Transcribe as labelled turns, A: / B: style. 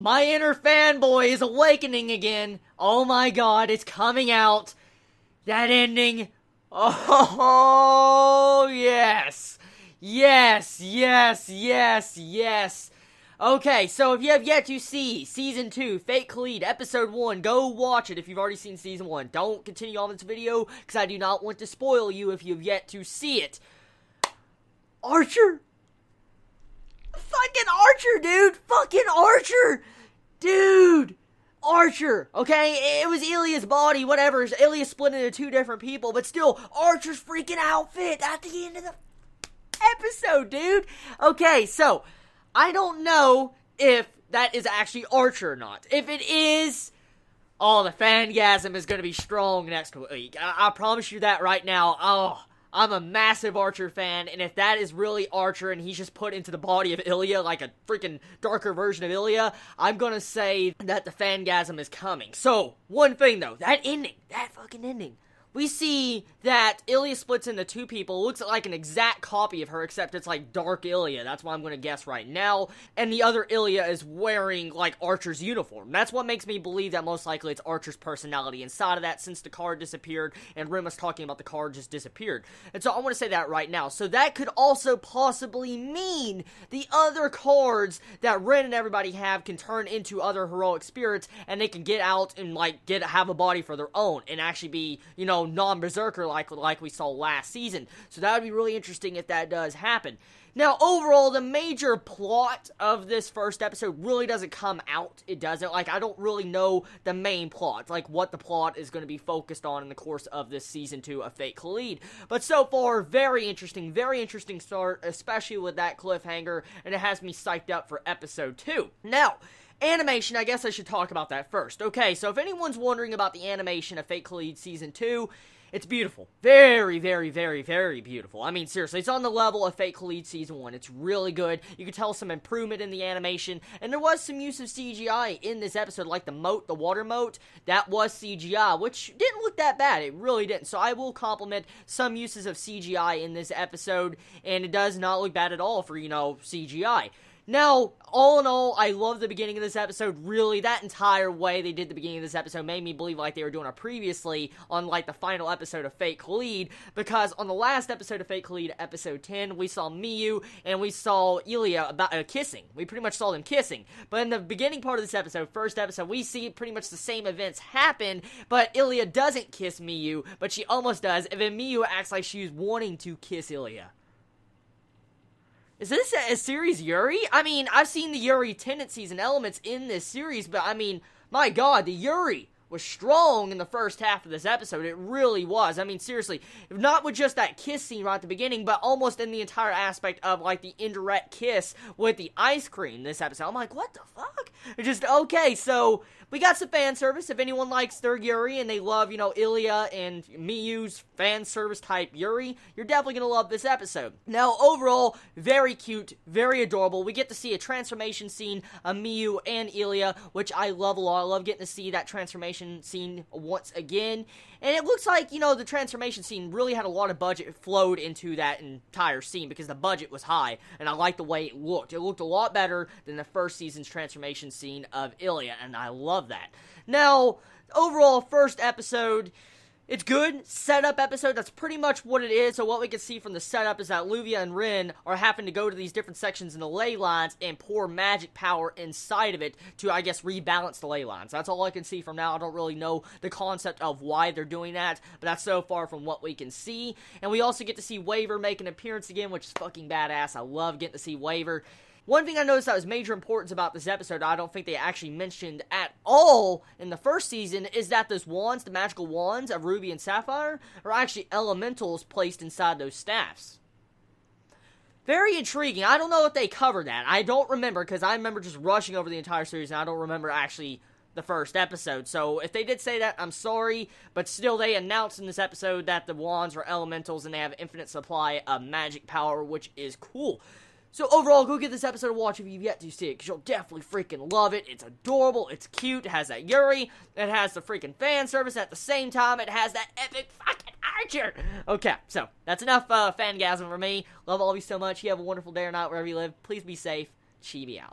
A: My inner fanboy is awakening again. Oh my god, it's coming out. That ending. Oh, yes. Yes, yes, yes, yes. Okay, so if you have yet to see Season 2, Fate Kaleid, Episode 1, go watch it if you've already seen Season 1. Don't continue on this video, because I do not want to spoil you if you have yet to see it. Archer? Fucking Archer, dude! Fucking Archer! Dude! Archer, okay? It was Illya's body, whatever. Illya split into two different people, but still, Archer's freaking outfit at the end of the episode, dude! Okay, so, I don't know if that is actually Archer or not. If it is, oh, the fangasm is going to be strong next week. I promise you that right now. Oh, I'm a massive Archer fan, and if that is really Archer and he's just put into the body of Illya, like a freaking darker version of Illya, I'm gonna say that the fangasm is coming. So, one thing though, that fucking ending. We see that Illya splits into two people, looks like an exact copy of her, except it's like dark Illya, that's what I'm gonna guess right now, and the other Illya is wearing, like, Archer's uniform. That's what makes me believe that most likely it's Archer's personality inside of that, since the card disappeared, and Rima's talking about the card just disappeared. And so I want to say that right now. So that could also possibly mean the other cards that Rin and everybody have can turn into other heroic spirits, and they can get out and, like, have a body for their own, and actually be, you know, non-berserker like we saw last season. So that would be really interesting if that does happen. Now, overall, the major plot of this first episode really doesn't come out. It doesn't. Like, I don't really know the main plot, like what the plot is going to be focused on in the course of this Season 2 of Fate Kaleid. But so far, very interesting start, especially with that cliffhanger, and it has me psyched up for Episode 2. Now, animation, I guess I should talk about that first. Okay, so if anyone's wondering about the animation of Fate Kaleid Season 2, it's beautiful. Very, very, very, very beautiful. I mean, seriously, it's on the level of Fate Kaleid Season 1. It's really good. You can tell some improvement in the animation, and there was some use of CGI in this episode, like the moat, the water moat. That was CGI, which didn't look that bad. It really didn't. So I will compliment some uses of CGI in this episode, and it does not look bad at all for, you know, CGI. Now, all in all, I love the beginning of this episode. Really, that entire way they did the beginning of this episode made me believe like they were doing it previously on, like, the final episode of Fate Kaleid, because on the last episode of Fate Kaleid, episode 10, we saw Miyu and we saw Illya about kissing. We pretty much saw them kissing. But in the beginning part of this episode, first episode, we see pretty much the same events happen, but Illya doesn't kiss Miyu, but she almost does, and then Miyu acts like she's wanting to kiss Illya. Is this a series Yuri? I mean, I've seen the Yuri tendencies and elements in this series, but I mean, my god, the Yuri was strong in the first half of this episode. It really was. I mean, seriously, not with just that kiss scene right at the beginning, but almost in the entire aspect of, like, the indirect kiss with the ice cream this episode. I'm like, what the fuck? It's just, okay, so we got some fan service. If anyone likes their Yuri and they love, you know, Illya and Miyu's fan service type Yuri, you're definitely gonna love this episode. Now, overall, very cute, very adorable. We get to see a transformation scene of Miyu and Illya, which I love a lot. I love getting to see that transformation scene once again, and it looks like, you know, the transformation scene really had a lot of budget flowed into that entire scene, because the budget was high, and I like the way it looked. It looked a lot better than the first season's transformation scene of Illya, and I love that. Now, overall, first episode, it's good. Setup episode, that's pretty much what it is. So what we can see from the setup is that Luvia and Rin are having to go to these different sections in the ley lines and pour magic power inside of it to, I guess, rebalance the ley lines. That's all I can see from now. I don't really know the concept of why they're doing that, but that's so far from what we can see. And we also get to see Waver make an appearance again, which is fucking badass. I love getting to see Waver. One thing I noticed that was major importance about this episode, I don't think they actually mentioned at all in the first season, is that those wands, the magical wands of Ruby and Sapphire, are actually elementals placed inside those staffs. Very intriguing. I don't know if they covered that. I don't remember, because I remember just rushing over the entire series, and I don't remember actually the first episode. So if they did say that, I'm sorry, but still they announced in this episode that the wands are elementals and they have infinite supply of magic power, which is cool. So overall, go get this episode to watch if you've yet to see it, because you'll definitely freaking love it. It's adorable, it's cute, it has that Yuri, it has the freaking fan service, at the same time, it has that epic fucking Archer! Okay, so, that's enough fangasm for me. Love all of you so much. You have a wonderful day or night wherever you live. Please be safe. Chibi out.